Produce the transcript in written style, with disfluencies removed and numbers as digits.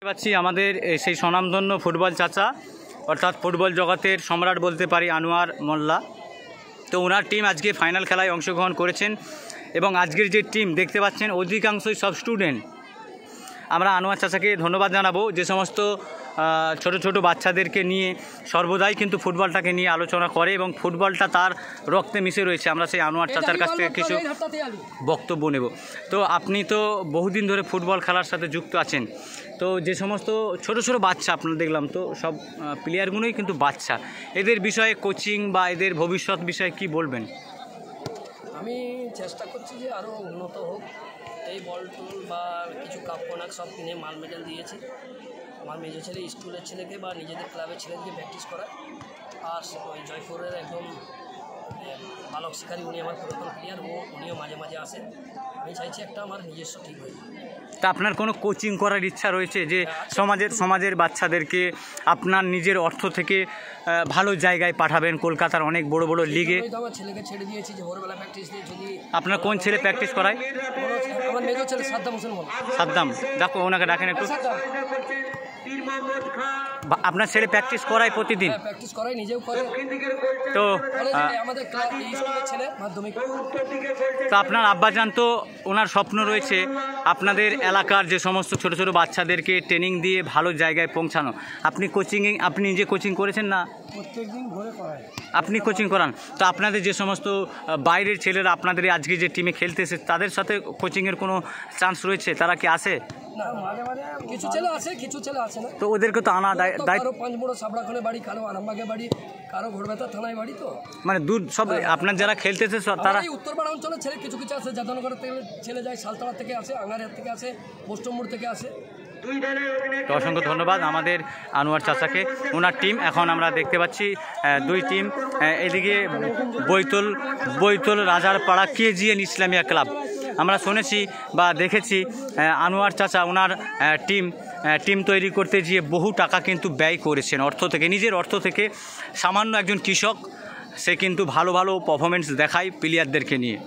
পাচ্ছি আমাদের সেই স্বনামধন্য ফুটবল চাচা অর্থাৎ ফুটবল জগতের সম্রাট বলতে পারি আনোয়ার মোল্লা। তো ওনার টিম আজকে ফাইনাল খেলায় অংশগ্রহণ করেছেন এবং আজকের যে টিম দেখতে পাচ্ছেন অধিকাংশই সব স্টুডেন্ট। আমরা আনোয়ার চাচাকে ধন্যবাদ জানাবো যে সমস্ত ছোট ছোট বাচ্চাদেরকে নিয়ে সর্বদাই কিন্তু ফুটবলটাকে নিয়ে আলোচনা করে এবং ফুটবলটা তার রক্তে মিশে রয়েছে। আমরা সেই আনোয়ার চাচার কাছ থেকে কিছু বক্তব্য নেব। তো আপনি তো বহুদিন ধরে ফুটবল খেলার সাথে যুক্ত আছেন, তো যে সমস্ত ছোট ছোট বাচ্চা আপনারা দেখলাম, তো সব প্লেয়ারগুলোই কিন্তু বাচ্চা, এদের বিষয়ে কোচিং বা এদের ভবিষ্যৎ বিষয়ে কি বলবেন? আমি চেষ্টা করছি যে আরও উন্নত হোক। এই বল টুল বা কিছু কাপ কোনাক সব কিনে মাল মেডেল দিয়েছি। আমার মেজো ছেলে স্কুলের ছেলেকে বা নিজেদের ক্লাবের ছেলেকে প্র্যাকটিস করায়। আর ওই জয়পুরের একদম বালক শিকারী, উনি আমার পুরাতন প্লেয়ার, উনিও মাঝে মাঝে আসেন। আমি চাইছি একটা আমার নিজস্ব টিম হয়ে। তা আপনার কোনো কোচিং করার ইচ্ছা রয়েছে যে সমাজের বাচ্চাদেরকে আপনার নিজের অর্থ থেকে ভালো জায়গায় পাঠাবেন, কলকাতার অনেক বড় বড় লিগে? আমার ছেলেকে ছেড়ে দিয়েছি যে ভোরবেলা প্র্যাকটিস দিয়ে। যদি আপনার কোন ছেলে প্র্যাকটিস করায়? আমার মেজো ছেলে সাদ্দাম হোসেন। সাদ্দাম, দেখো ওনাকে ডাকেন একটু। আপনার ছেলে প্র্যাকটিস করায় প্রতিদিন? প্র্যাকটিস করায়, নিজেও করে। তো আমাদের ক্লাব স্কুলের ছেলে মাধ্যমিক। তো আপনার আব্বাজান তো ওনার স্বপ্ন রয়েছে আপনাদের এলাকার যে সমস্ত ছোট ছোট বাচ্চাদেরকে ট্রেনিং দিয়ে ভালো জায়গায় পৌঁছানো। আপনি নিজে কোচিং করেছেন না? প্রত্যেকদিন ঘরে করায়। আপনি কোচিং করান। তো আপনাদের যে সমস্ত বাইরের ছেলেরা আপনাদের আজকে যে টিমে খেলতেছে তাদের সাথে কোচিংয়ের কোনো চান্স রয়েছে? তারা কি আসে? না, মাঝে মাঝে কিছু ছেলে আছে, কিছু ছেলে আছে না। তো ওদেরকে তো আনা দায়িত্ব। কারো পাঁচমোড়া সাবড়াখানে বাড়ি, কারো আরামবাগে বাড়ি, কারো ঘোড়বেতা থানায় বাড়ি। তো মানে দূর সব আপনার যারা খেলতেছে তারা উত্তরপাড়া অঞ্চলের ছেলে কিছু কিছু আছে, যাদনগর থেকে ছেলে যায়, সালতাড়া থেকে আসে, আঙ্গারিয়া থেকে আসে, পোস্টমোড় থেকে আসে। তো অসংখ্য ধন্যবাদ আমাদের আনোয়ার চাচাকে, ওনার টিম। এখন আমরা দেখতে পাচ্ছি দুই টিম, এদিকে বৈতল রাজারপাড়া KGN ইসলামিয়া ক্লাব। আমরা শুনেছি বা দেখেছি আনোয়ার চাচা ওনার টিম তৈরি করতে গিয়ে বহু টাকা কিন্তু ব্যয় করেছেন অর্থ থেকে, নিজের অর্থ থেকে। সামান্য একজন কৃষক, সে কিন্তু ভালো ভালো পারফরমেন্স দেখায় প্লেয়ারদেরকে নিয়ে।